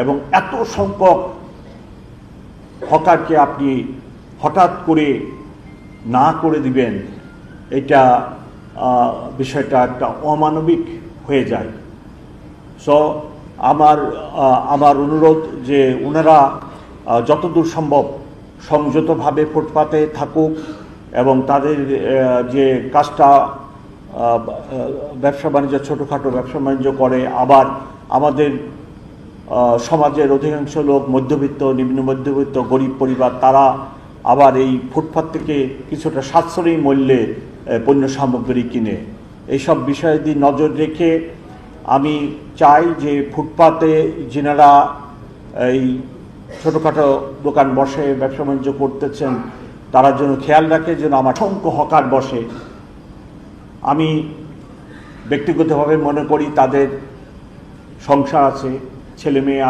এবং এত সংখ্যক হকারকে আপনি হঠাৎ করে না করে দিবেন, এটা বিষয়টা একটা অমানবিক হয়ে যায়। সো আমার অনুরোধ যে ওনারা যতদূর সম্ভব সংযতভাবে ফুটপাতে থাকুক এবং তাদের যে কাজটা ব্যবসা বাণিজ্য ছোটোখাটো ব্যবসা বাণিজ্য করে, আবার আমাদের সমাজের অধিকাংশ লোক মধ্যবিত্ত, নিম্ন মধ্যবিত্ত, গরিব পরিবার, তারা আবার এই ফুটপাত থেকে কিছুটা সাশ্রয়ী মূল্যে পণ্য সামগ্রী কিনে। এইসব বিষয়াদি নজর রেখে আমি চাই যে ফুটপাতে যিনারা এই ছোটোখাটো দোকান বসে ব্যবসা বাণিজ্য করতেছেন তারা যেন খেয়াল রাখে যেন আমার অসংখ্য হকার বসে। আমি ব্যক্তিগতভাবে মনে করি তাদের সংসার আছে, ছেলে মেয়ে